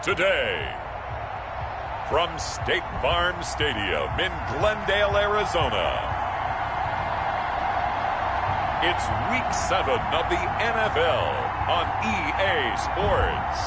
Today, from State Farm Stadium in Glendale, Arizona, it's Week 7 of the NFL on EA Sports.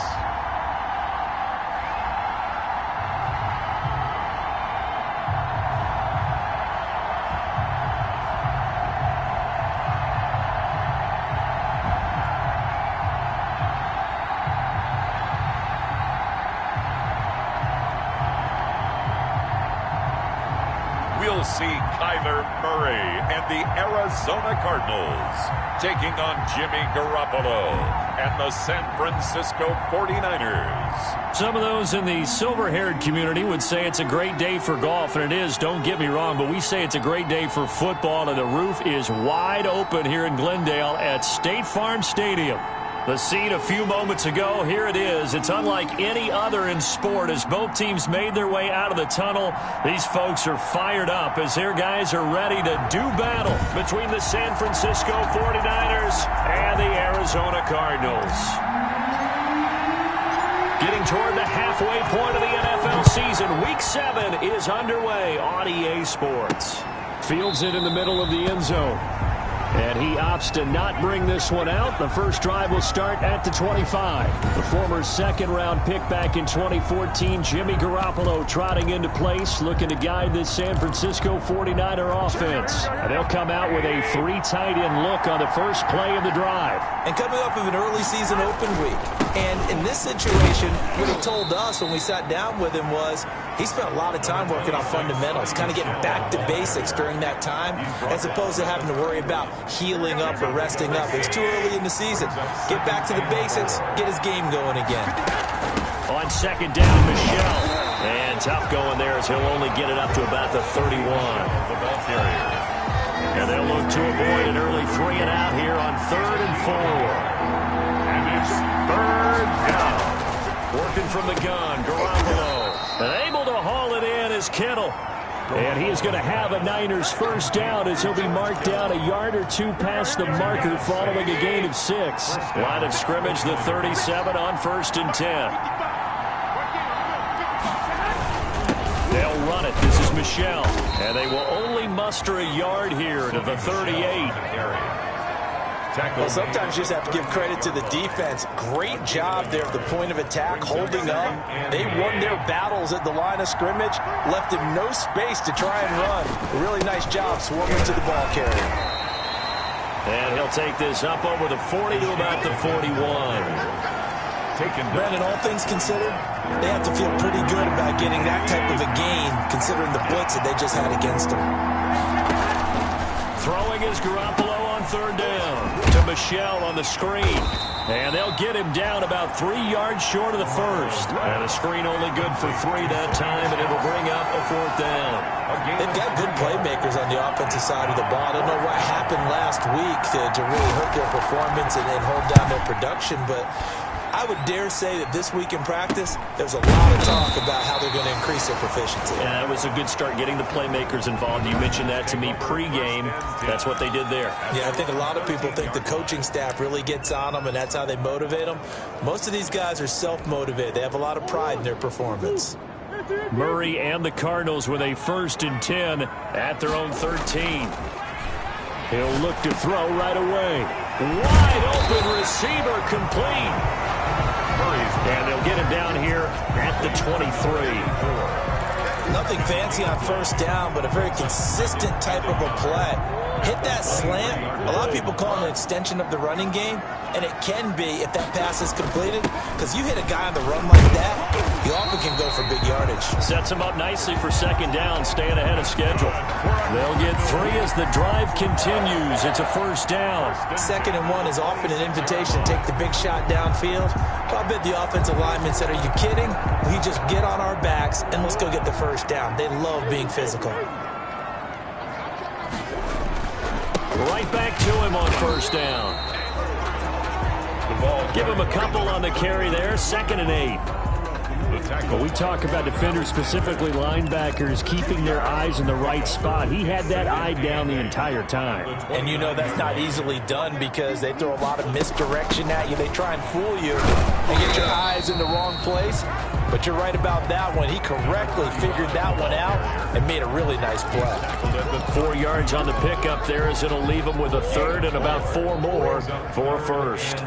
We'll see Kyler Murray and the Arizona Cardinals taking on Jimmy Garoppolo and the San Francisco 49ers. Some of those in the silver-haired community would say it's a great day for golf, and it is, don't get me wrong, but we say it's a great day for football, and the roof is wide open here in Glendale at State Farm Stadium. The scene a few moments ago, here it is. It's unlike any other in sport as both teams made their way out of the tunnel. These folks are fired up as their guys are ready to do battle between the San Francisco 49ers and the Arizona Cardinals. Getting toward the halfway point of the NFL season, Week 7 is underway on EA Sports. Fields it in the middle of the end zone. And he opts to not bring this one out. The first drive will start at the 25. The former second-round pick back in 2014, Jimmy Garoppolo trotting into place, looking to guide this San Francisco 49er offense. And they'll come out with a 3-tight-end look on the first play of the drive. And coming off of an early season open week. And in this situation, what he told us when we sat down with him was he spent a lot of time working on fundamentals, kind of getting back to basics during that time, as opposed to having to worry about healing up or resting up. It's too early in the season. Get back to the basics, get his game going again. On second down, Michelle. And tough going there as he'll only get it up to about the 31. The ball carrier. And they'll look to avoid an early 3-and-out here on 3rd and 4. And it's 3rd down. Working from the gun, Garoppolo. And able to haul it in is Kittle. And he is going to have a Niners first down as he'll be marked down a yard or two past the marker following a gain of 6. Line of scrimmage, the 37 on 1st and 10. They'll run it. This is Michelle. And they will only muster a yard here to the 38. Well, sometimes you just have to give credit to the defense. Great job there at the point of attack, holding up. They won their battles at the line of scrimmage, left him no space to try and run. A really nice job swarming to the ball carrier. And he'll take this up over the 40 to about the 41. Brandon, all things considered, they have to feel pretty good about getting that type of a gain, considering the blitz that they just had against them. Throwing is Garoppolo on 3rd down to Michelle on the screen. And they'll get him down about 3 yards short of the first. And a screen only good for 3 that time, and it'll bring up a 4th down. They've got good playmakers on the offensive side of the ball. I don't know what happened last week to really hurt their performance and hold down their production, but I would dare say that this week in practice, there's a lot of talk about how they're going to increase their proficiency. Yeah, it was a good start getting the playmakers involved. You mentioned that to me pregame. That's what they did there. Yeah, I think a lot of people think the coaching staff really gets on them, and that's how they motivate them. Most of these guys are self-motivated. They have a lot of pride in their performance. Murray and the Cardinals with a 1st and 10 at their own 13. He'll look to throw right away. Wide open receiver complete. And they'll get him down here at the 23. Nothing fancy on 1st down, but a very consistent type of a play. Hit that slant. A lot of people call it an extension of the running game, and it can be if that pass is completed, because you hit a guy on the run like that, he often can go for big yardage. Sets him up nicely for 2nd down, staying ahead of schedule. They'll get 3 as the drive continues. It's a 1st down. 2nd and 1 is often an invitation to take the big shot downfield. I bet the offensive lineman said, are you kidding? We just get on our backs and let's go get the 1st down. They love being physical. Right back to him on 1st down. Give him a couple on the carry there. 2nd and 8. The tackle. Well, we talk about defenders, specifically linebackers, keeping their eyes in the right spot. He had that eye down the entire time. And you know that's not easily done because they throw a lot of misdirection at you. They try and fool you and get your eyes in the wrong place. But you're right about that one. He correctly figured that one out and made a really nice play. 4 yards on the pickup there as it'll leave him with a third and about 4 more for first.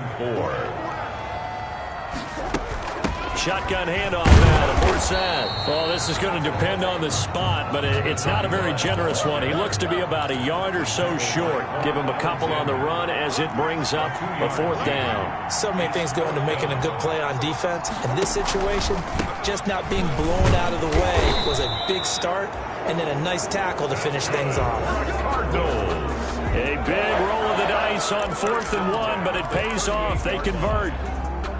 Shotgun handoff now to Forsett. Well, this is going to depend on the spot, but it's not a very generous one. He looks to be about a yard or so short. Give him a couple on the run as it brings up a 4th down. So many things go into making a good play on defense. In this situation, just not being blown out of the way was a big start, and then a nice tackle to finish things off. A big roll of the dice on 4th and 1, but it pays off. They convert.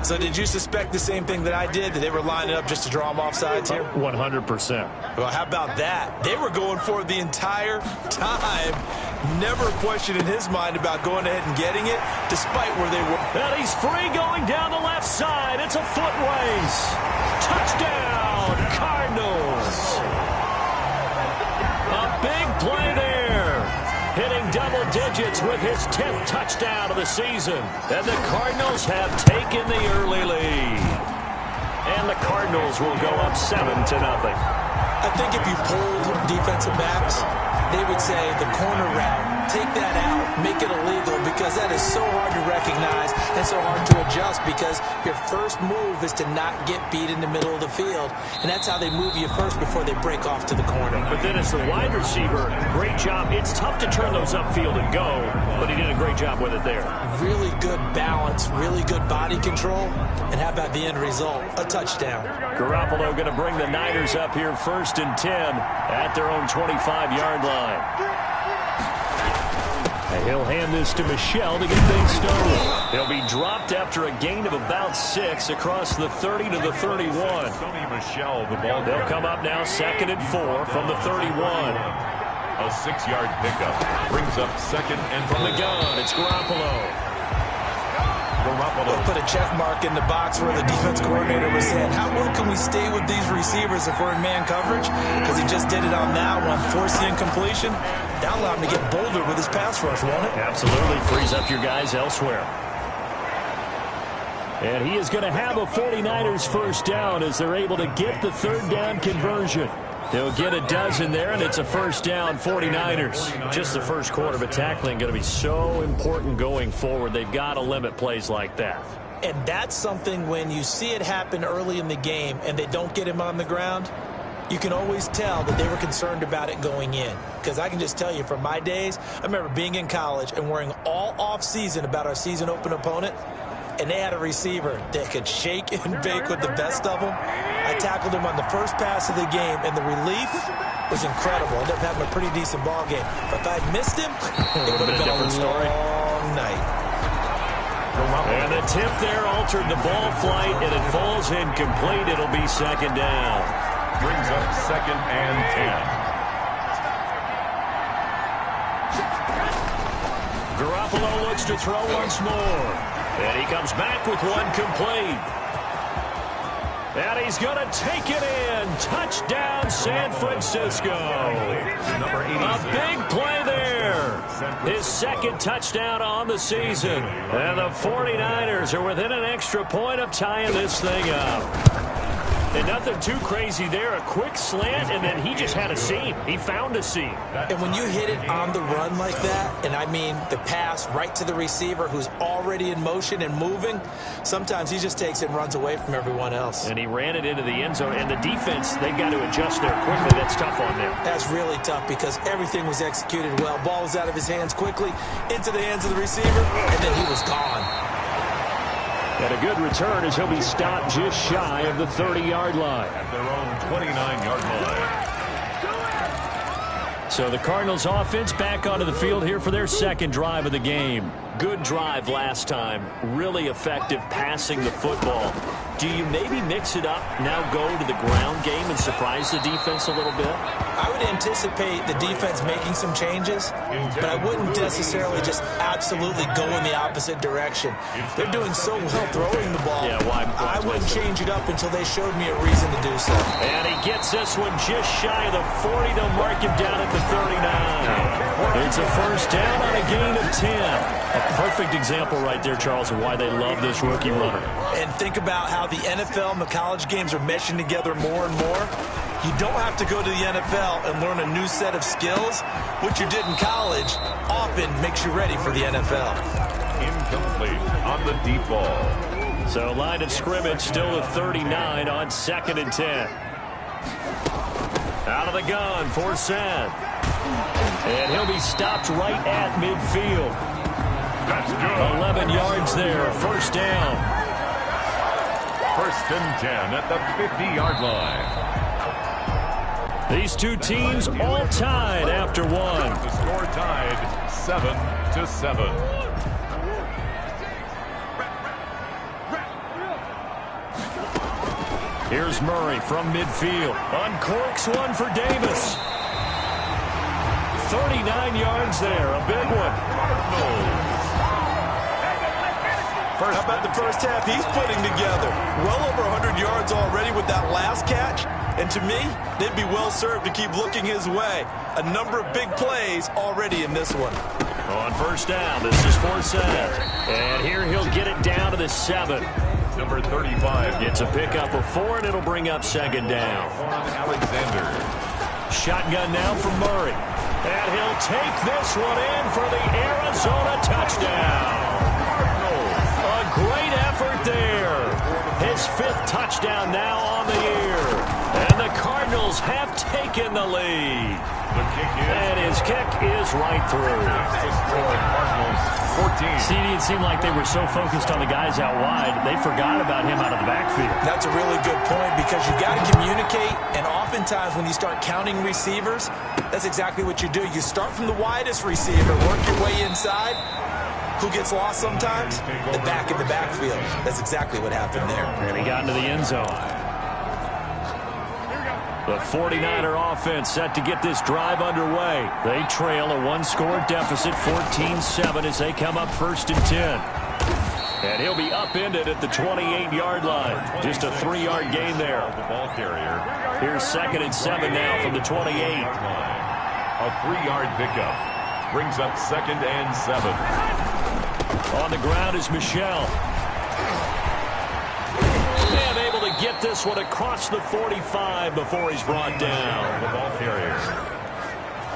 So did you suspect the same thing that I did, that they were lining up just to draw them off sides here? 100%. Well, how about that? They were going for it the entire time. Never a question in his mind about going ahead and getting it, despite where they were. And he's free going down the left side. It's a foot race. Touchdown, Cardinals. A big play there. Hitting double digits with his 10th touchdown of the season. And the Cardinals have taken the early lead. And the Cardinals will go up 7-0. I think if you polled defensive backs, they would say the corner route, take that out, make it illegal, because that is so hard to recognize and so hard to adjust, because your first move is to not get beat in the middle of the field, and that's how they move you first before they break off to the corner. But then as the wide receiver, great job. It's tough to turn those upfield and go, but he did a great job with it there. Really good balance, really good body control, and how about the end result? A touchdown. Garoppolo going to bring the Niners up here 1st and 10 at their own 25-yard line. And he'll hand this to Michel to get things started. He'll be dropped after a gain of about 6 across the 30 to the 31. They'll come up now 2nd and 4 from the 31. A 6-yard pickup brings up 2nd and from the gun. It's Garoppolo. We'll put a check mark in the box where the defense coordinator was saying, how well can we stay with these receivers if we're in man coverage? Because he just did it on that one, forced the incompletion. That'll allow him to get bolder with his pass rush, won't it? Absolutely. Frees up your guys elsewhere. And he is going to have a 49ers first down as they're able to get the 3rd down conversion. They'll get a dozen there, and it's a first down, 49ers. Just the first quarter, but tackling going to be so important going forward. They've got to limit plays like that. And that's something when you see it happen early in the game and they don't get him on the ground, you can always tell that they were concerned about it going in. Because I can just tell you from my days, I remember being in college and worrying all off-season about our season open opponent, and they had a receiver that could shake and bake with the best of them. I tackled him on the first pass of the game, and the relief was incredible. I ended up having a pretty decent ball game. But if I'd missed him, it would have been a long night. And the tip there altered the ball flight, and it falls incomplete. It'll be 2nd down. Brings up 2nd and 10. Garoppolo looks to throw once more. And he comes back with one complete. And he's going to take it in. Touchdown, San Francisco. A big play there. His 2nd touchdown on the season. And the 49ers are within an extra point of tying this thing up. And nothing too crazy there. A quick slant, and then he just had a seam. He found a seam. And when you hit it on the run like that, and I mean the pass right to the receiver who's already in motion and moving, sometimes he just takes it and runs away from everyone else. And he ran it into the end zone. And the defense, they've got to adjust there quickly. That's tough on them. That's really tough because everything was executed well. Ball was out of his hands quickly, into the hands of the receiver, and then he was gone. And a good return as he'll be stopped just shy of the 30-yard line. At their own 29-yard line. So the Cardinals offense back onto the field here for their second drive of the game. Good drive last time. Really effective passing the football. Do you maybe mix it up, now go to the ground game and surprise the defense a little bit? I would anticipate the defense making some changes, but I wouldn't necessarily just absolutely go in the opposite direction. They're doing so well throwing the ball. Yeah, why I wouldn't change it up until they showed me a reason to do so. And he gets this one just shy of the 40. They'll mark him down at the 39. It's a first down on a gain of 10. A perfect example right there, Charles, of why they love this rookie runner. And think about how the NFL and the college games are meshing together more and more. You don't have to go to the NFL and learn a new set of skills. What you did in college often makes you ready for the NFL. Incomplete on the deep ball. So line of scrimmage still the 39 on 2nd and 10. Out of the gun for Seth. And he'll be stopped right at midfield. That's good. 11 yards there, first down. First and 10 at the 50-yard line. These two teams all tied after one. The score tied 7-7. Here's Murray from midfield. Uncorks one for Davis. 39 yards there, a big one. How about the first half he's putting together? Well over 100 yards already with that last catch. And to me, they'd be well served to keep looking his way. A number of big plays already in this one. On first down, this is for Seth. And here he'll get it down to the 7. Number 35 gets a pickup of 4, and it'll bring up second down. Alexander. Shotgun now from Murray. And he'll take this one in for the Arizona touchdown. A great effort there. His 5th touchdown now on the year. And the Cardinals have taken the lead. And his kick is right through. See, it seemed like they were so focused on the guys out wide, they forgot about him out of the backfield. That's a really good point because you got to communicate, and oftentimes when you start counting receivers, that's exactly what you do. You start from the widest receiver, work your way inside. Who gets lost sometimes? The back in the backfield. That's exactly what happened there. And he got into the end zone. The 49er offense set to get this drive underway. They trail a 1-score deficit, 14-7, as they come up first and 10. And he'll be upended at the 28-yard line. Just a 3-yard gain there. The ball carrier. Here's 2nd and 7 now from the 28. A 3-yard pickup. Brings up 2nd and 7. On the ground is Michel. And able to get this one across the 45 before he's brought down. The ball carrier.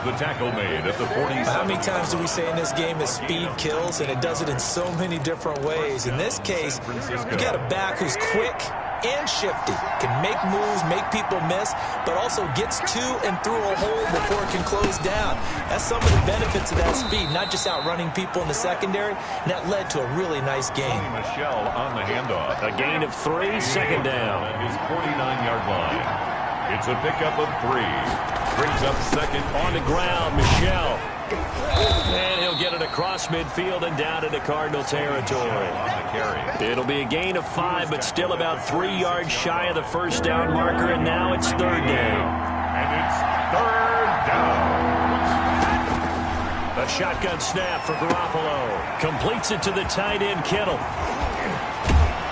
The tackle made at the 47. How many times do we say in this game that speed kills, and it does it in so many different ways? In this case, you got a back who's quick and shifty, can make moves, make people miss, but also gets to and through a hole before it can close down. That's some of the benefits of that speed, not just outrunning people in the secondary, and that led to a really nice game. Michel on the handoff. A gain of 3, second down. At his 49-yard line. It's a pickup of 3. Brings up 2nd. On the ground, Michel. And he'll get it across midfield and down into Cardinal territory. It'll be a gain of 5, but still about 3 yards shy of the first down marker, and now it's 3rd down. And it's 3rd down. A shotgun snap for Garoppolo. Completes it to the tight end, Kittle.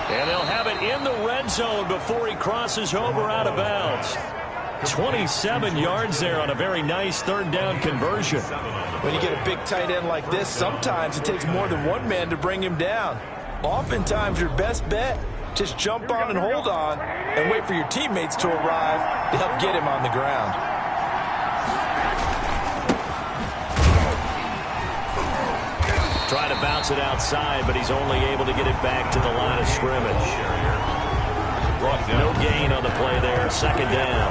And they'll have it in the red zone before he crosses over out of bounds. 27 yards there on a very nice 3rd down conversion. When you get a big tight end like this, sometimes it takes more than one man to bring him down. Oftentimes, your best bet, just jump on and hold on and wait for your teammates to arrive to help get him on the ground. Trying to bounce it outside, but he's only able to get it back to the line of scrimmage. No gain on the play there, 2nd down.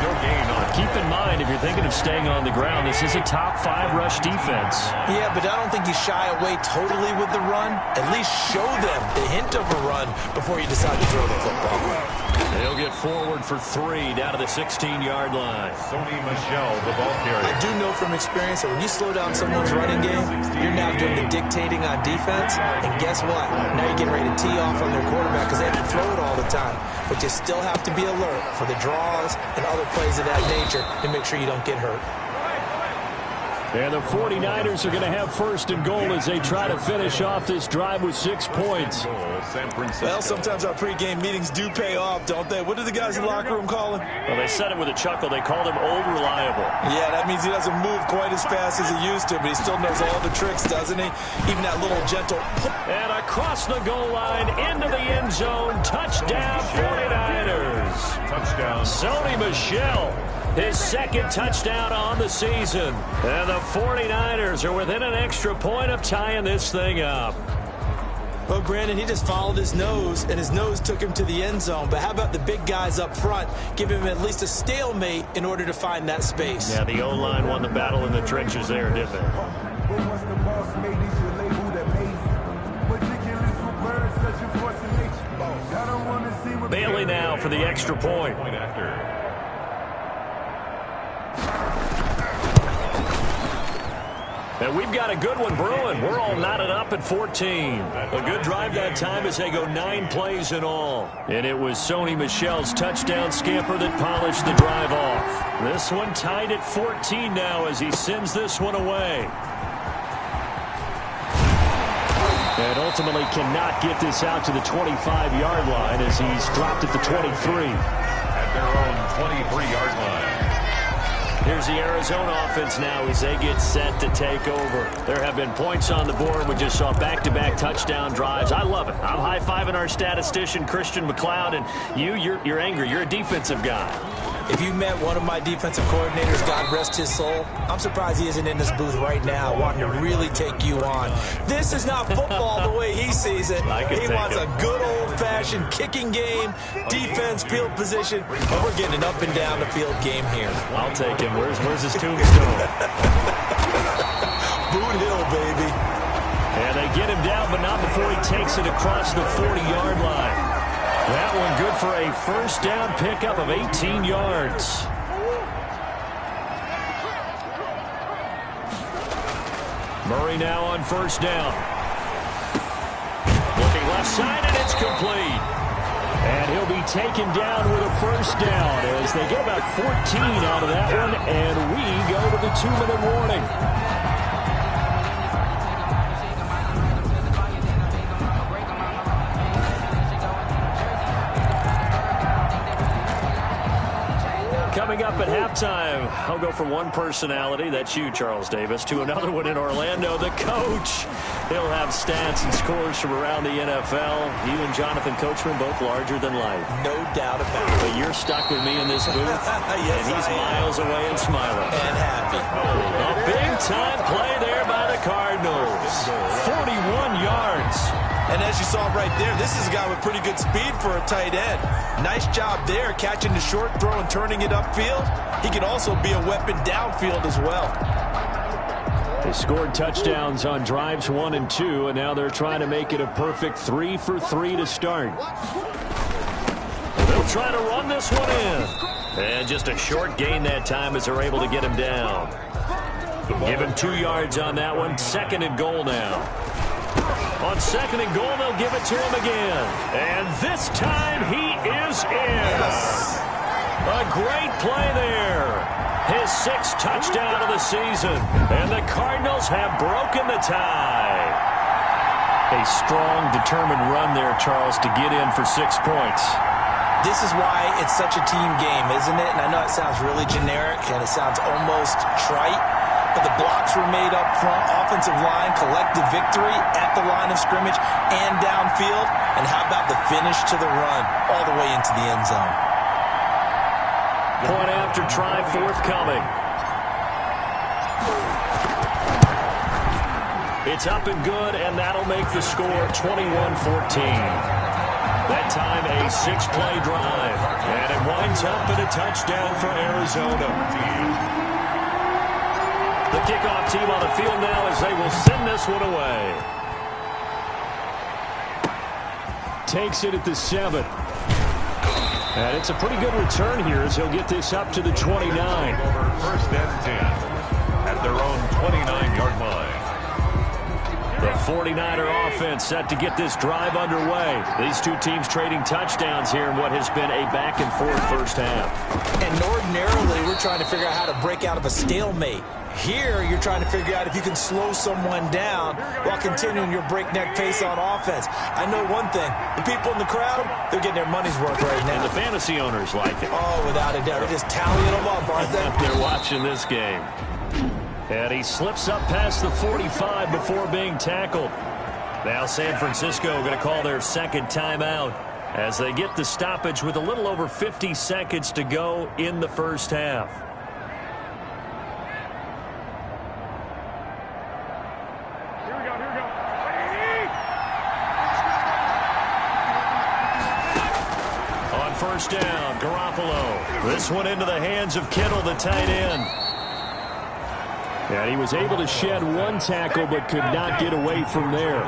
No gain on. Keep in mind, if you're thinking of staying on the ground, this is a top 5 rush defense. Yeah, but I don't think you shy away totally with the run. At least show them to him hint of a run before you decide to throw the football. They'll get forward for 3 down to the 16-yard line. Sony Michel, the ball carrier. I do know from experience that when you slow down someone's running game, you're now doing the dictating on defense. And guess what? Now you're getting ready to tee off on their quarterback because they have to throw it all the time. But you still have to be alert for the draws and other plays of that nature to make sure you don't get hurt. And the 49ers are going to have first and goal as they try to finish off this drive with 6 points. Well, sometimes our pregame meetings do pay off, don't they? What do the guys in the locker room call him? Well, they said it with a chuckle. They called him Old Reliable. Yeah, that means he doesn't move quite as fast as he used to, but he still knows all the tricks, doesn't he? Even that little gentle... And across the goal line, into the end zone, touchdown 49ers. Touchdown. Sony Michel, his second touchdown on the season. And the 49ers are within an extra point of tying this thing up. Well, Brandon, he just followed his nose, and his nose took him to the end zone. But how about the big guys up front? Give him at least a stalemate in order to find that space. Yeah, the O-line won the battle in the trenches there, didn't they? Bailey now for the extra point. And we've got a good one brewing. We're all knotted up at 14. A good drive that time as they go 9 plays in all. And it was Sony Michel's touchdown scamper that polished the drive off. This one tied at 14 now as he sends this one away. And ultimately cannot get this out to the 25-yard line as he's dropped at the 23. At their own 23-yard line. Here's the Arizona offense now as they get set to take over. There have been points on the board. We just saw back-to-back touchdown drives. I love it. I'm high-fiving our statistician, Christian McLeod, and you're angry. You're a defensive guy. If you met one of my defensive coordinators, God rest his soul, I'm surprised he isn't in this booth right now wanting to really take you on. This is not football the way he sees it. He wants a good old-fashioned kicking game, defense, field position, and we're getting an up and down the field game here. I'll take him. Where's his tombstone? Boot Hill, baby. And they get him down, but not before he takes it across the 40-yard line. That one good for a first down pickup of 18 yards. Murray now on first down. Looking left side, and it's complete. And he'll be taken down with a first down as they get about 14 out of that one, and we go to the 2-minute warning. Coming up at halftime, I'll go from one personality, that's you, Charles Davis, to another one in Orlando, the coach. He'll have stats and scores from around the NFL. You and Jonathan Coachman, both larger than life. No doubt about it. But you're stuck with me in this booth, yes, and he's miles away and smiling. And happy. A big-time play there by the Cardinals. 41 yards. And as you saw right there, this is a guy with pretty good speed for a tight end. Nice job there, catching the short throw and turning it upfield. He can also be a weapon downfield as well. They scored touchdowns on drives 1 and 2, and now they're trying to make it a perfect 3 for 3 to start. They'll try to run this one in. And just a short gain that time as they're able to get him down. Give him 2 yards on that one. 2nd and goal now. On 2nd and goal, they'll give it to him again. And this time, he is in. A great play there. His 6th touchdown of the season. And the Cardinals have broken the tie. A strong, determined run there, Charles, to get in for 6 points. This is why it's such a team game, isn't it? And I know it sounds really generic, and it sounds almost trite. But the blocks were made up front, offensive line, collective victory at the line of scrimmage and downfield. And how about the finish to the run all the way into the end zone? Point after try forthcoming. It's up and good, and that'll make the score 21-14. That time a 6-play drive. And it winds up in a touchdown for Arizona. The kickoff team on the field now as they will send this one away. takes it at the 7. And it's a pretty good return here as he'll get this up to the 29. Over first and 10 at their own 29-yard line. The 49er offense set to get this drive underway. These two teams trading touchdowns here in what has been a back-and-forth first half. And ordinarily, we're trying to figure out how to break out of a stalemate. Here, you're trying to figure out if you can slow someone down while continuing your breakneck pace on offense. I know one thing. The people in the crowd, they're getting their money's worth right now. And the fantasy owners like it. Oh, without a doubt. They're just tallying them up, aren't they? They're watching this game. And he slips up past the 45 before being tackled. Now San Francisco going to call their second timeout as they get the stoppage with a little over 50 seconds to go in the first half. Here we go. On first down, Garoppolo. This one into the hands of Kittle, the tight end. And he was able to shed one tackle but could not get away from there.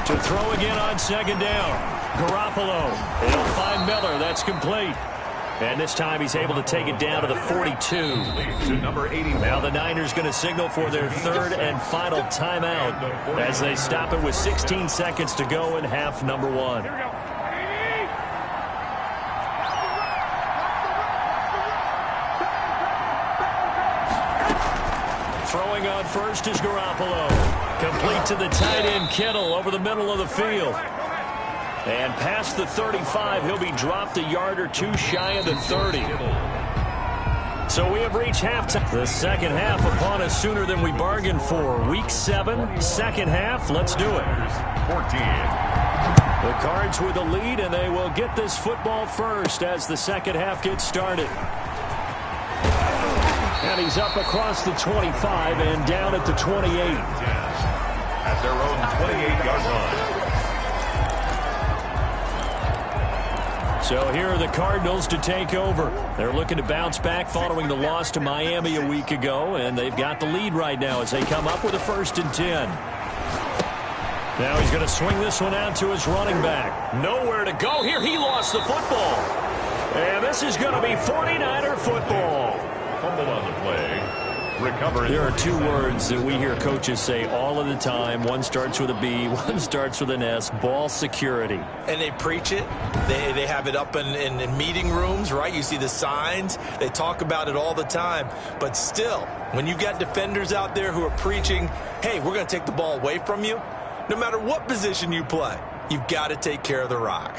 To throw again on second down. Garoppolo. He'll find Miller. That's complete. And this time he's able to take it down to the 42. To number 80. Now the Niners going to signal for their third and final timeout as they stop it with 16 seconds to go in half number 1. Here we go. Throwing on first is Garoppolo. Complete to the tight end Kittle over the middle of the field. And past the 35, he'll be dropped a yard or two shy of the 30. So we have reached halftime. The second half upon us sooner than we bargained for. Week 7, second half. Let's do it. 14. The Cards with the lead, and they will get this football first as the second half gets started. And he's up across the 25 and down at the 28. At their own 28-yard line. So here are the Cardinals to take over. They're looking to bounce back following the loss to Miami a week ago, and they've got the lead right now as they come up with a 1st and 10. Now he's going to swing this one out to his running back. Nowhere to go here. He lost the football. And this is going to be 49er football. Fumble on the play. Recovery. There are two words that we hear coaches say all of the time. One starts with a B, one starts with an S. Ball security. And they preach it. They have it up in meeting rooms, right? You see the signs. They talk about it all the time. But still, when you got defenders out there who are preaching, hey, we're going to take the ball away from you, no matter what position you play, you've got to take care of the rock.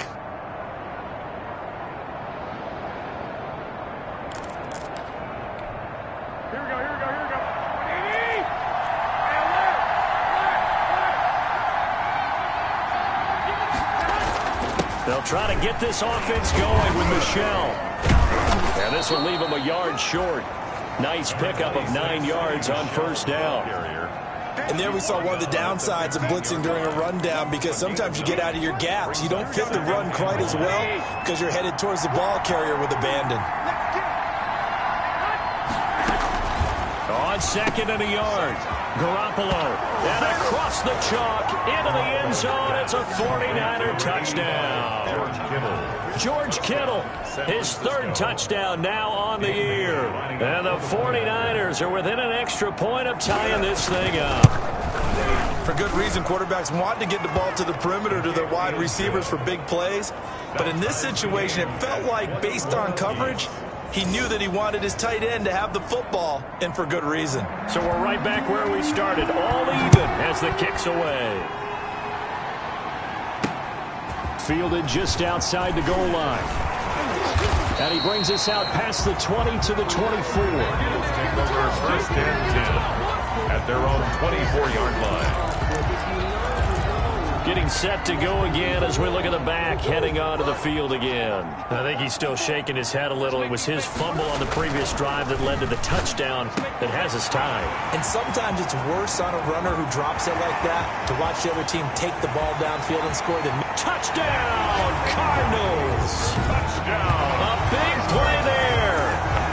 They'll try to get this offense going with Michel. And this will leave them a yard short. Nice pickup of 9 yards on first down. And there we saw one of the downsides of blitzing during a rundown, because sometimes you get out of your gaps. You don't fit the run quite as well because you're headed towards the ball carrier with abandon. On second and a yard, Garoppolo. And across the chalk into the end zone. It's a 49er touchdown. George Kittle, his 3rd touchdown now on the year. And the 49ers are within an extra point of tying this thing up. For good reason, quarterbacks want to get the ball to the perimeter to their wide receivers for big plays. But in this situation, it felt like, based on coverage, he knew that he wanted his tight end to have the football, and for good reason. So we're right back where we started, all even as the kick's away. Fielded just outside the goal line. And he brings us out past the 20 to the 24. Take over 1st and 10 at their own 24-yard line. Getting set to go again as we look at the back, heading onto the field again. I think he's still shaking his head a little. It was his fumble on the previous drive that led to the touchdown that has us tied. And sometimes it's worse on a runner who drops it like that to watch the other team take the ball downfield and score the touchdown, Cardinals. Touchdown. A big play there.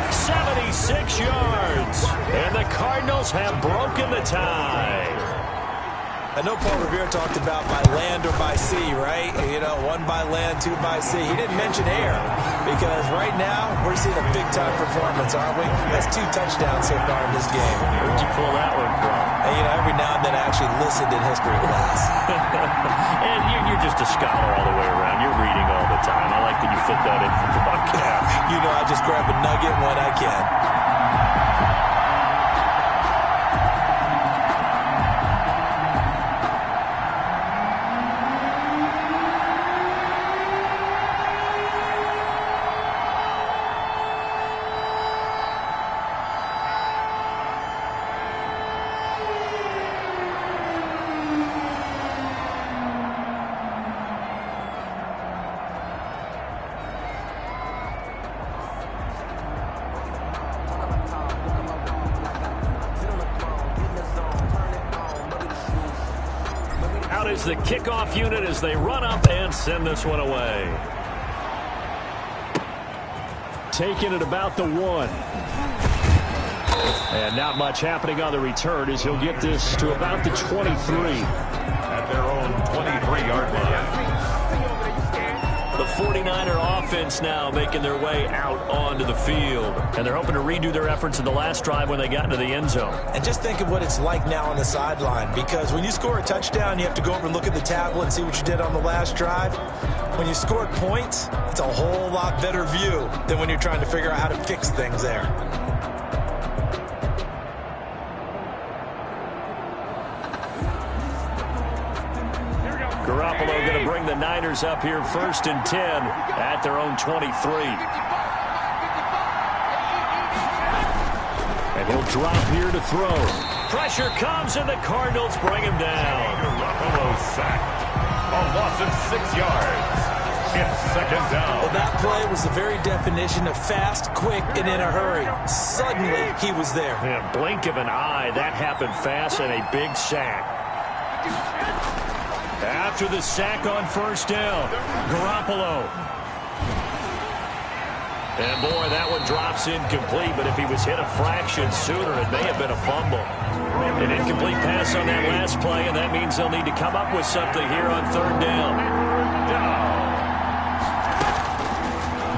76 yards. And the Cardinals have broken the tie. I know Paul Revere talked about by land or by sea, right? You know, one by land, two by sea. He didn't mention air because right now we're seeing a big-time performance, aren't we? That's 2 touchdowns so far in this game. Where'd you pull that one from? And, you know, every now and then I actually listened in history class. And you're just a scholar all the way around. You're reading all the time. I like that you fit that in from the broadcast. You know, I just grab a nugget when I can. Is the kickoff unit as they run up and send this one away. Taking it about the 1. And not much happening on the return as he'll get this to about the 23. At their own 23-yard line. The 49er offense now making their way out onto the field. And they're hoping to redo their efforts in the last drive when they got into the end zone. And just think of what it's like now on the sideline, because when you score a touchdown, you have to go over and look at the tablet and see what you did on the last drive. When you scored points, it's a whole lot better view than when you're trying to figure out how to fix things there. Garoppolo going to bring the Niners up here 1st and 10 at their own 23. And he'll drop here to throw. Pressure comes and the Cardinals bring him down. Garoppolo sacked. A loss of 6 yards. It's 2nd down. Well, that play was the very definition of fast, quick, and in a hurry. Suddenly, he was there. In a blink of an eye, that happened fast and a big sack. After the sack on 1st down, Garoppolo. And boy, that one drops incomplete, but if he was hit a fraction sooner, it may have been a fumble. An incomplete pass on that last play, and that means they'll need to come up with something here on 3rd down.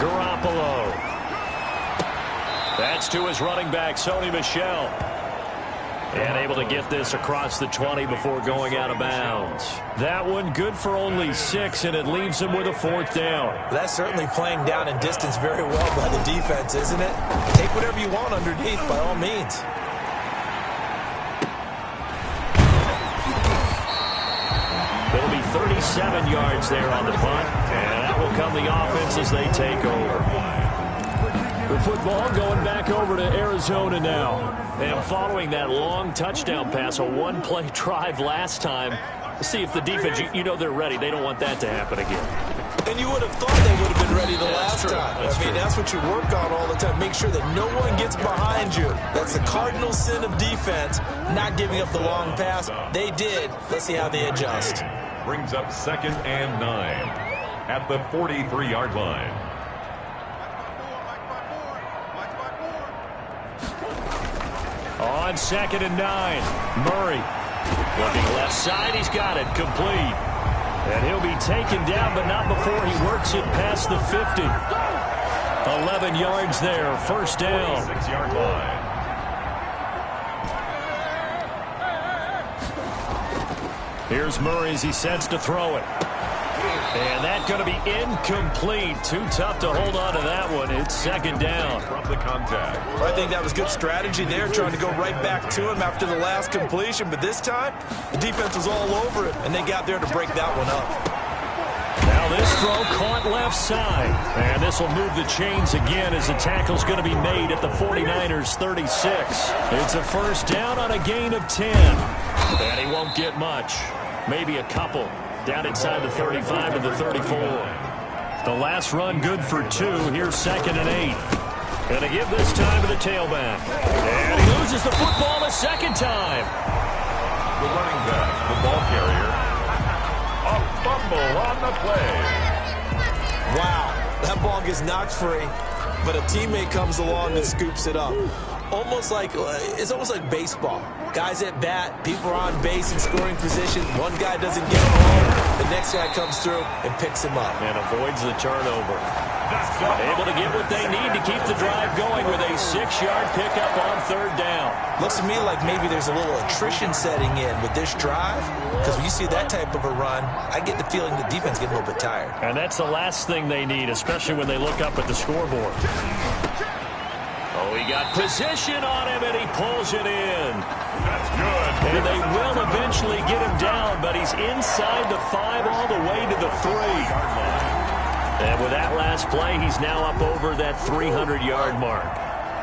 Garoppolo. That's to his running back, Sony Michel. And able to get this across the 20 before going out of bounds. That one good for only 6, and it leaves him with a 4th down. That's certainly playing down in distance very well by the defense, isn't it? Take whatever you want underneath, by all means. It'll be 37 yards there on the punt, and that will come the offense as they take over. The football going back over to Arizona now. And following that long touchdown pass, a 1-play drive last time, see if the defense, you know they're ready. They don't want that to happen again. And you would have thought they would have been ready the last time. I mean, that's what you work on all the time. Make sure that no one gets behind you. That's the cardinal sin of defense, not giving up the long pass. They did. Let's see how they adjust. Brings up 2nd and 9 at the 43-yard line. On 2nd and 9, Murray. Looking left side, he's got it, complete. And he'll be taken down, but not before he works it past the 50. 11 yards there, 1st down. 6-yard line. Here's Murray as he sets to throw it. And that's going to be incomplete. Too tough to hold on to that one. It's 2nd down. From the contact. I think that was good strategy there, trying to go right back to him after the last completion. But this time, the defense was all over it, and they got there to break that one up. Now this throw caught left side. And this will move the chains again as the tackle's going to be made at the 49ers 36. It's a 1st down on a gain of 10. And he won't get much. Maybe a couple. Down inside the 35 to the 34. The last run good for 2. Here's 2nd and 8. Gonna give this time to the tailback. And he loses the football a 2nd time. The running back, the ball carrier. A fumble on the play. Wow, that ball gets knocked free, but a teammate comes along and scoops it up. almost like it's almost like baseball. Guys at bat, people are on base in scoring position. One guy doesn't get home, the next guy comes through and picks him up. And avoids the turnover. Able to get what they need to keep the drive going with a 6-yard pickup on third down. Looks to me like maybe there's a little attrition setting in with this drive, because when you see that type of a run, I get the feeling the defense getting a little bit tired. And that's the last thing they need, especially when they look up at the scoreboard. Oh, he got position on him, and he pulls it in. That's good. And they will eventually get him down, but he's inside the 5 all the way to the 3. And with that last play, he's now up over that 300-yard mark.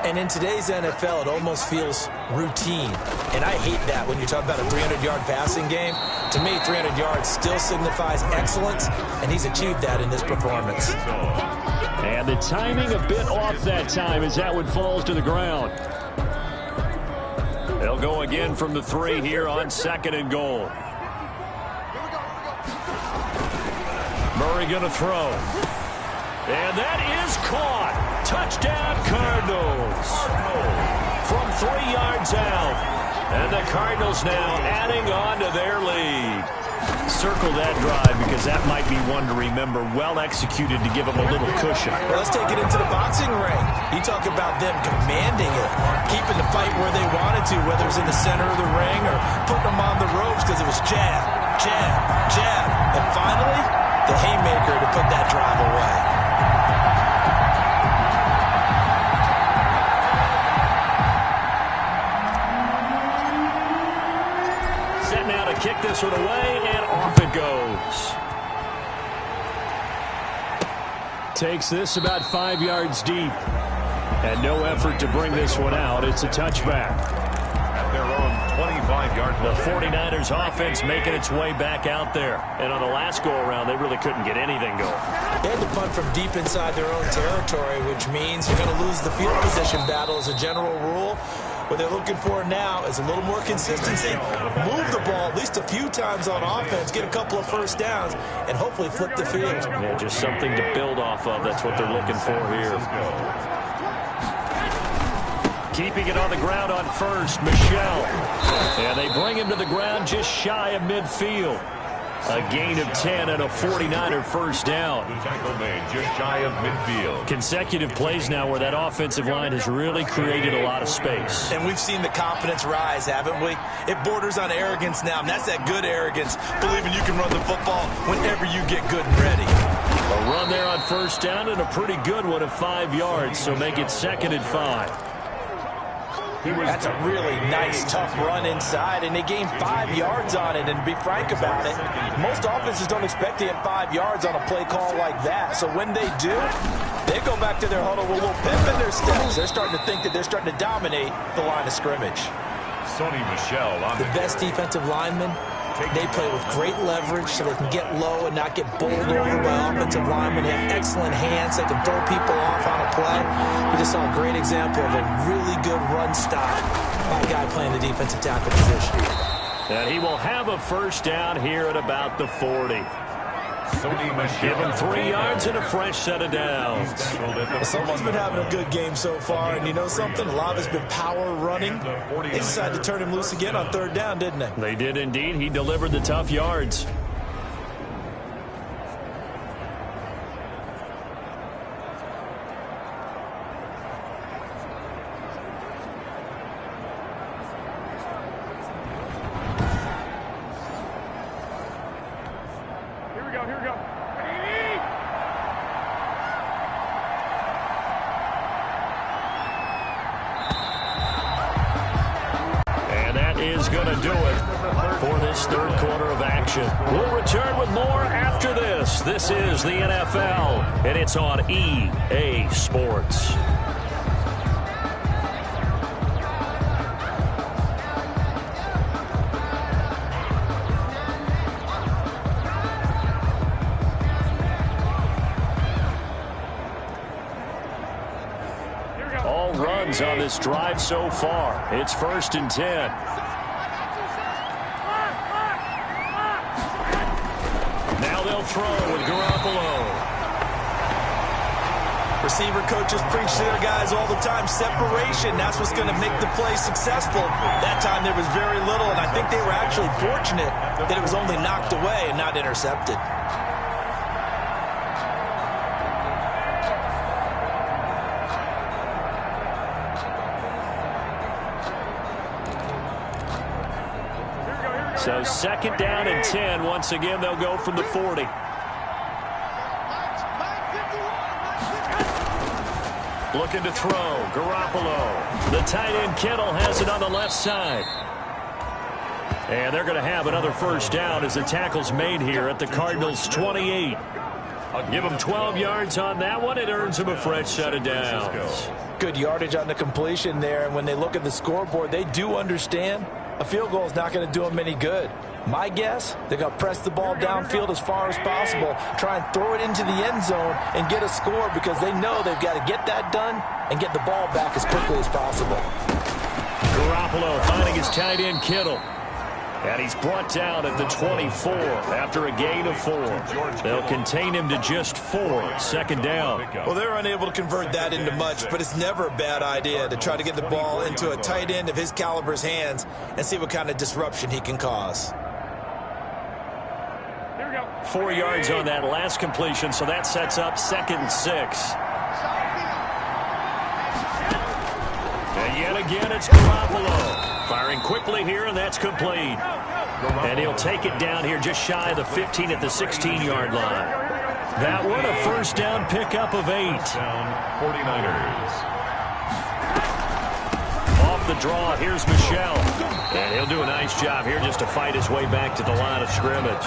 And in today's NFL, it almost feels routine. And I hate that when you're talking about a 300-yard passing game. To me, 300 yards still signifies excellence, and he's achieved that in this performance. And the timing a bit off that time as that one falls to the ground. They'll go again from the 3 here on 2nd and goal. Murray going to throw. And that is caught. Touchdown, Cardinals. From 3 yards out. And the Cardinals now adding on to their lead. Circle that drive because that might be one to remember. Well executed to give them a little cushion. Well, let's take it into the boxing ring. You talk about them commanding it, keeping the fight where they wanted to, whether it's in the center of the ring or putting them on the ropes because it was jab, jab, jab. And finally, the haymaker to put that drive away. Set now to kick this one away, and off it goes. Takes this about 5 yards deep. And no effort to bring this one out. It's a touchback. At their own 25-yard line. The 49ers offense making its way back out there. And on the last go-around, they really couldn't get anything going. They had to punt from deep inside their own territory, which means you're going to lose the field position battle as a general rule. What they're looking for now is a little more consistency. Move the ball at least a few times on offense, get a couple of first downs, and hopefully flip the field. Yeah, just something to build off of. That's what they're looking for here. Keeping it on the ground on first, Michel. And they bring him to the ground just shy of midfield. A gain of 10 and a 49er first down. The tackle made just shy of midfield. Consecutive plays now where that offensive line has really created a lot of space. And we've seen the confidence rise, haven't we? It borders on arrogance now, and that's that good arrogance, believing you can run the football whenever you get good and ready. A run there on first down and a pretty good one of 5 yards, so make it 2nd and 5. That's a really nice, tough run inside, and they gained 5 yards on it. And to be frank about it, most offenses don't expect to get 5 yards on a play call like that. So when they do, they go back to their huddle with a little pep in their steps. They're starting to think that they're starting to dominate the line of scrimmage. Sonny Michel on the best defensive linemen. They play with great leverage so they can get low and not get bowled over by offensive linemen. They have excellent hands. They can throw people off on a play. We just saw a great example of a really good run stop by a guy playing the defensive tackle position. And he will have a first down here at about the 40. Give him 3 yards and a fresh set of downs. Someone's been having a good game so far, and you know something? A lot of it's been power running. They decided to turn him loose again on 3rd down, didn't they? They did indeed. He delivered the tough yards. Here we go. And that is going to do it for this 3rd quarter of action. We'll return with more after this. This is the NFL, and it's on EA Sports. All runs on this drive so far. It's 1st and 10. Now they'll throw with Garoppolo. Receiver coaches preach to their guys all the time. Separation, that's what's going to make the play successful. That time there was very little, and I think they were actually fortunate that it was only knocked away and not intercepted. So second down and 10. Once again, they'll go from the 40. Looking to throw. Garoppolo. The tight end Kittle has it on the left side. And they're going to have another first down as the tackle's made here at the Cardinals' 28. I'll give them 12 yards on that one. It earns them a fresh set of downs. Good yardage on the completion there. And when they look at the scoreboard, they do understand a field goal is not going to do them any good. My guess, they're going to press the ball downfield as far as possible, try and throw it into the end zone and get a score because they know they've got to get that done and get the ball back as quickly as possible. Garoppolo finding his tight end Kittle. And he's brought down at the 24 after a gain of 4. They'll contain him to just 4. Second down. Well, they're unable to convert that into much, but it's never a bad idea to try to get the ball into a tight end of his caliber's hands and see what kind of disruption he can cause. 4 yards on that last completion, so that sets up 2nd and 6. And yet again, it's Garoppolo. Firing quickly here, and that's complete. And he'll take it down here just shy of the 15 at the 16-yard line. That one, a first down pickup of 8. 49ers. Off the draw, here's Michel. And he'll do a nice job here just to fight his way back to the line of scrimmage.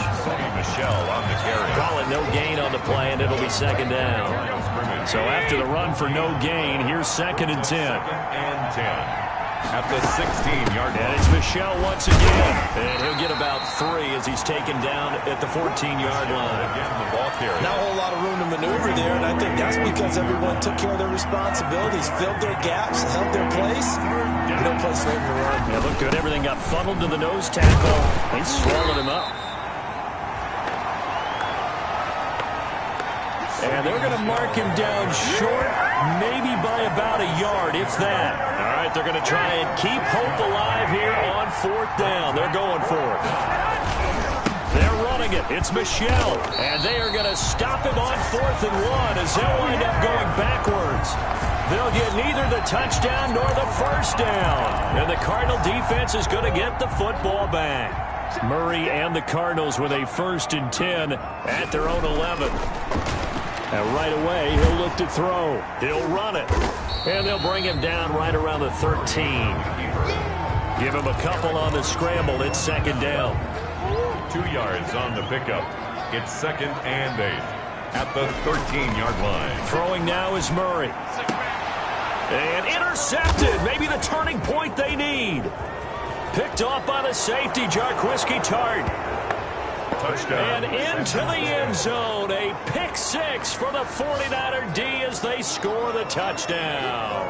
Michel on the carry. Call it no gain on the play, and it'll be second down. So after the run for no gain, here's 2nd and 10. 2nd and 10. At the 16-yard line. And it's Michel once again. And he'll get about 3 as he's taken down at the 14-yard line. Again, the ball carrier. Not a whole lot of room to maneuver there, and I think that's because everyone took care of their responsibilities, filled their gaps, held their place. No place for him to run. Yeah, looked good. Everything got funneled to the nose tackle. He swallowed him up. And they're going to mark him down short, maybe by about a yard, if that. All right, they're going to try and keep hope alive here on 4th down. They're going for it. They're running it. It's Michel. And they are going to stop him on 4th and 1 as they'll wind up going backwards. They'll get neither the touchdown nor the first down. And the Cardinal defense is going to get the football back. Murray and the Cardinals with a 1st and 10 at their own 11. And right away, he'll look to throw. He'll run it. And they'll bring him down right around the 13. Give him a couple on the scramble. It's 2nd down. 2 yards on the pickup. It's 2nd and 8 at the 13-yard line. Throwing now is Murray. And intercepted. Maybe the turning point they need. Picked off by the safety, Jarquiski Tart. Touchdown. And into the end zone. A pick 6 for the 49er D as they score the touchdown.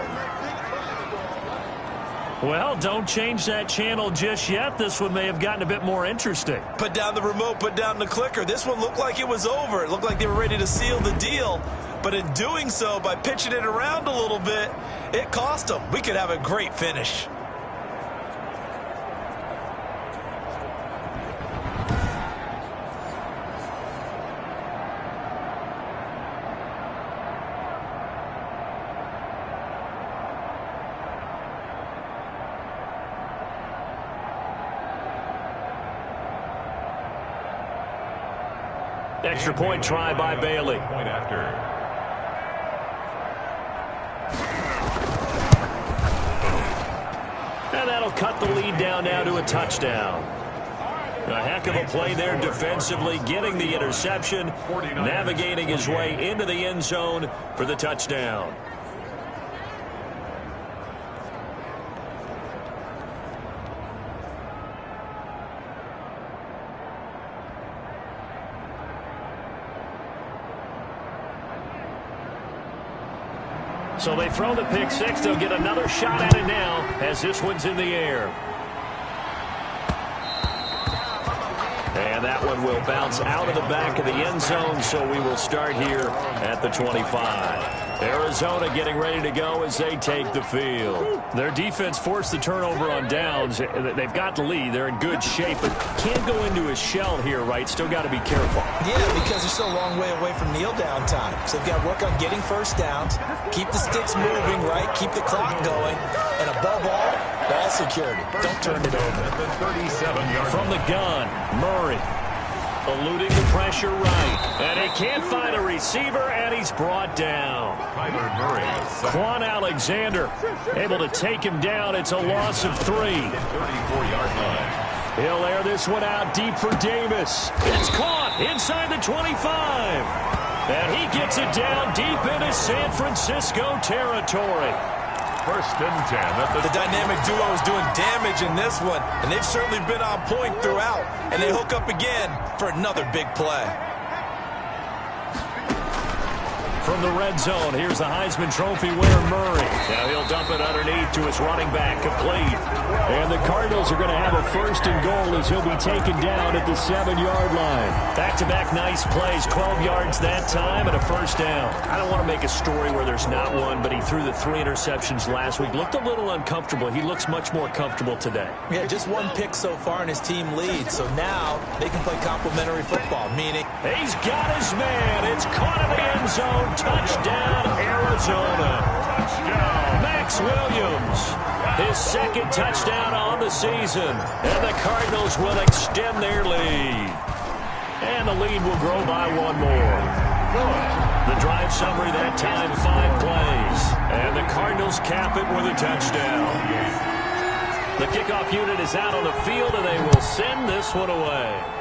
Well, don't change that channel just yet. This one may have gotten a bit more interesting. Put down the remote, put down the clicker. This one looked like it was over. It looked like they were ready to seal the deal. But in doing so, by pitching it around a little bit, it cost them. We could have a great finish. Extra point try by Bailey. Point after. And that'll cut the lead down now to a touchdown. A heck of a play there defensively, getting the interception, navigating his way into the end zone for the touchdown. So they throw the pick 6. They'll get another shot at it now as this one's in the air. And that one will bounce out of the back of the end zone, so we will start here at the 25. Arizona getting ready to go as they take the field. Their defense forced the turnover on downs. They've got the lead. They're in good shape, but can't go into a shell here, right? Still got to be careful. Yeah, because they're still a long way away from kneel down time. So they've got to work on getting first downs, keep the sticks moving, right? Keep the clock going, and above all, ball security. Don't turn it over. From the gun, Murray. Eluding the pressure right. And he can't find a receiver, and he's brought down. Quan Alexander able to take him down. It's a loss of 3. 34-yard line. He'll air this one out deep for Davis. It's caught inside the 25. And he gets it down deep into San Francisco territory. First and 10. The dynamic duo is doing damage in this one, and they've certainly been on point throughout. And they hook up again for another big play. From the red zone, here's the Heisman Trophy winner, Murray. Now he'll dump it underneath to his running back, complete. And the Cardinals are going to have a first and goal as he'll be taken down at the 7-yard line. Back-to-back nice plays, 12 yards that time and a first down. I don't want to make a story where there's not one, but he threw the 3 interceptions last week. Looked a little uncomfortable. He looks much more comfortable today. Yeah, just 1 pick so far and his team leads. So now they can play complementary football, meaning he's got his man. It's caught in the end zone. Touchdown, Arizona. Touchdown. Max Williams. His second touchdown on the season. And the Cardinals will extend their lead. And the lead will grow by 1 more. The drive summary that time, 5 plays. And the Cardinals cap it with a touchdown. The kickoff unit is out on the field, and they will send this one away.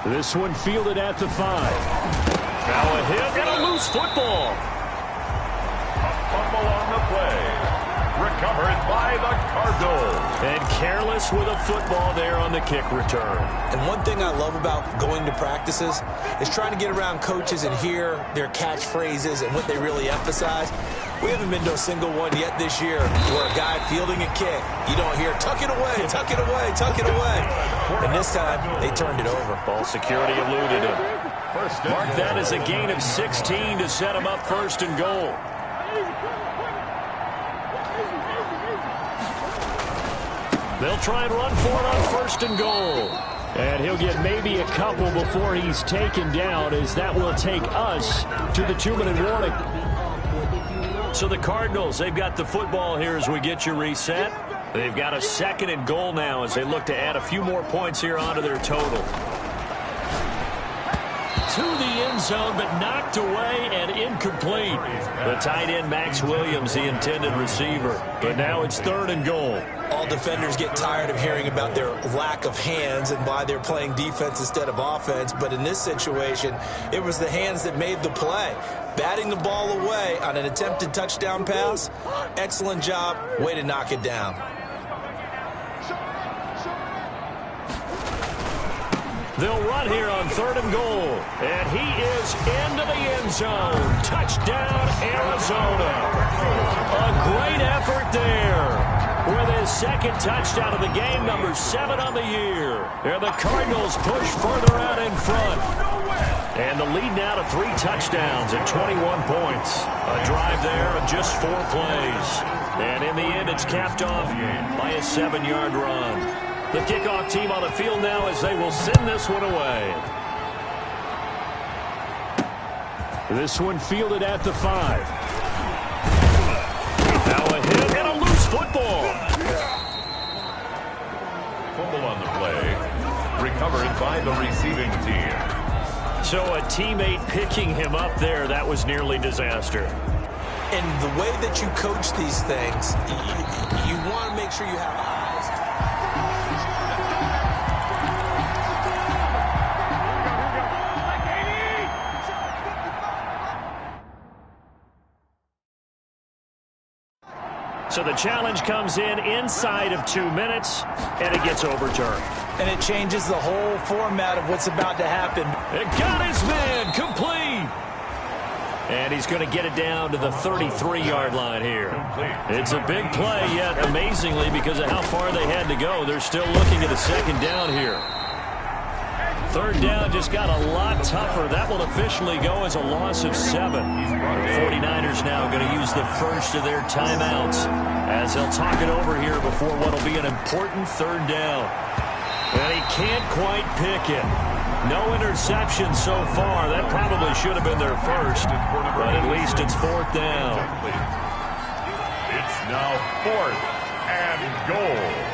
This one fielded at the 5. Now a hit and a loose football. A fumble on the play. Recovered by the Cardinals. And careless with a football there on the kick return. And one thing I love about going to practices is trying to get around coaches and hear their catchphrases and what they really emphasize. We haven't been to a single one yet this year where a guy fielding a kick, you don't hear, tuck it away, tuck it away, tuck it away. And this time, they turned it over. Ball security eluded him. Mark that as a gain of 16 to set him up first and goal. They'll try and run for it on first and goal. And he'll get maybe a couple before he's taken down, as that will take us to the 2-minute warning. So the Cardinals, they've got the football here as we get you reset. They've got a 2nd and goal now as they look to add a few more points here onto their total. To the end zone, but knocked away and incomplete. The tight end, Max Williams, the intended receiver. But now it's 3rd and goal. All defenders get tired of hearing about their lack of hands and why they're playing defense instead of offense. But in this situation, it was the hands that made the play. Batting the ball away on an attempted touchdown pass. Excellent job. Way to knock it down. They'll run here on 3rd and goal. And he is into the end zone. Touchdown, Arizona. A great effort there. With his 2nd touchdown of the game, number 7 on the year. And the Cardinals push further out in front. And the lead now to 3 touchdowns and 21 points. A drive there of just 4 plays. And in the end, it's capped off by a 7-yard run. The kickoff team on the field now as they will send this one away. This one fielded at the 5. Now a hit and a loose football. Fumble on the play. Recovered by the receiving team. So a teammate picking him up there, that was nearly disaster. And the way that you coach these things, you want to make sure you have eyes. So the challenge comes in inside of 2 minutes, and it gets overturned. And it changes the whole format of what's about to happen. It got his man complete. And he's going to get it down to the 33-yard line here. It's a big play, yet amazingly, because of how far they had to go, they're still looking at a 2nd down here. Third down just got a lot tougher. That will officially go as a loss of 7. The 49ers now going to use the first of their timeouts as they'll talk it over here before what will be an important third down. And he can't quite pick it. No interception so far. That probably should have been their first, but at least it's fourth down. It's now 4th and goal.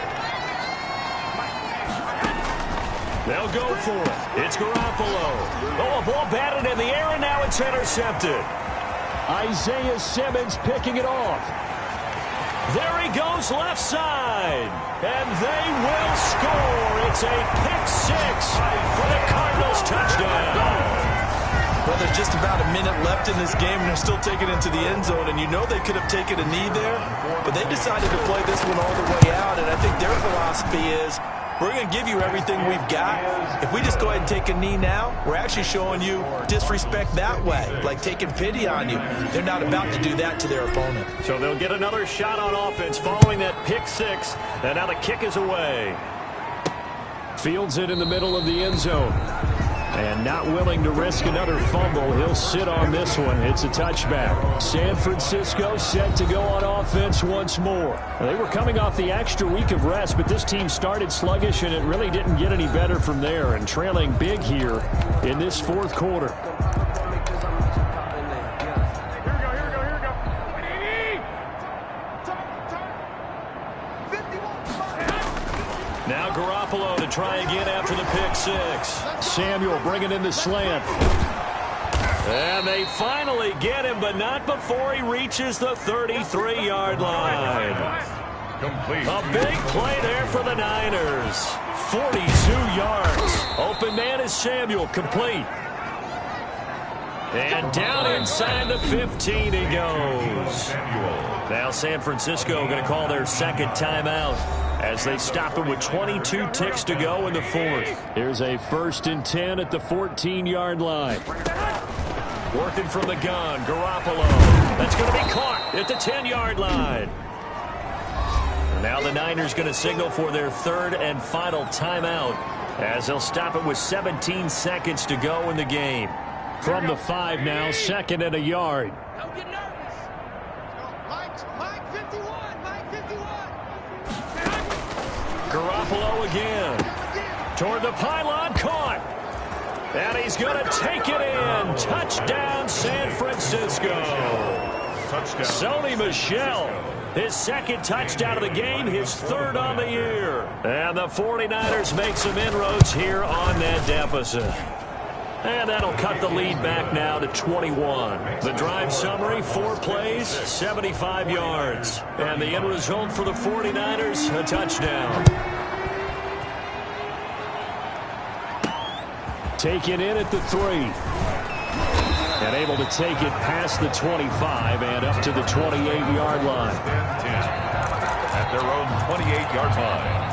They'll go for it. It's Garoppolo. Oh, a ball batted in the air, and now it's intercepted. Isaiah Simmons picking it off. There he goes left side. And they will score. It's a pick 6 for the Cardinals touchdown. Well, there's just about a minute left in this game, and they're still taking it to the end zone. And you know they could have taken a knee there, but they decided to play this one all the way out. And I think their philosophy is, we're going to give you everything we've got. If we just go ahead and take a knee now, we're actually showing you disrespect that way, like taking pity on you. They're not about to do that to their opponent. So they'll get another shot on offense following that pick 6, and now the kick is away. Fields it in the middle of the end zone. And not willing to risk another fumble, he'll sit on this one. It's a touchback. San Francisco set to go on offense once more. They were coming off the extra week of rest, but this team started sluggish, and it really didn't get any better from there, and trailing big here in this fourth quarter. Now Garoppolo to try again after the pick 6. Samuel bringing in the slant. And they finally get him, but not before he reaches the 33-yard line. Complete. A big play there for the Niners. 42 yards. Open man is Samuel, complete. And down inside the 15 he goes. Now San Francisco going to call their second timeout as they stop it with 22 ticks to go in the fourth. Here's a 1st and 10 at the 14-yard line. Working from the gun, Garoppolo. That's going to be caught at the 10-yard line. Now the Niners going to signal for their third and final timeout as they'll stop it with 17 seconds to go in the game. From the 5 now, 2nd and a yard. Don't get nervous. Mike 51. Mike 51. Garoppolo again. Toward the pylon, caught. And he's going to take it in. Touchdown, San Francisco. Touchdown. Sony Michel, his 2nd touchdown of the game, his 3rd on the year. And the 49ers make some inroads here on that deficit. And that'll cut the lead back now to 21. The drive summary, 4 plays, 75 yards. And the end result for the 49ers, a touchdown. Taken in at the 3. And able to take it past the 25 and up to the 28-yard line. At their own 28-yard line.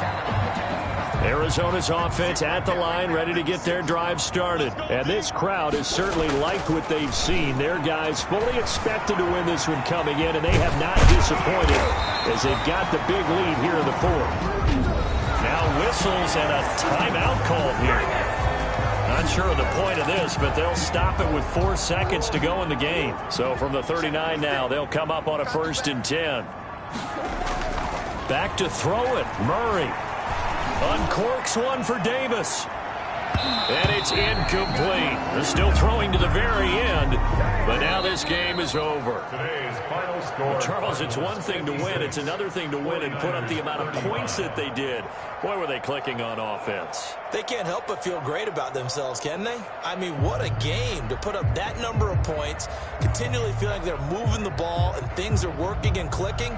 Arizona's offense at the line, ready to get their drive started. And this crowd has certainly liked what they've seen. Their guys fully expected to win this one coming in, and they have not disappointed as they've got the big lead here in the fourth. Now whistles and a timeout called here. Not sure of the point of this, but they'll stop it with 4 seconds to go in the game. So from the 39 now, they'll come up on a 1st and 10. Back to throw it, Murray. Uncorks one for Davis. And it's incomplete. They're still throwing to the very end, but now this game is over. Today's final score. Well, Charles, it's one thing to win. It's another thing to win and put up the amount of points that they did. Boy, were they clicking on offense. They can't help but feel great about themselves, can they? I mean, what a game to put up that number of points, continually feeling like they're moving the ball and things are working and clicking.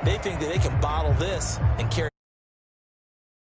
They think that they can bottle this and carry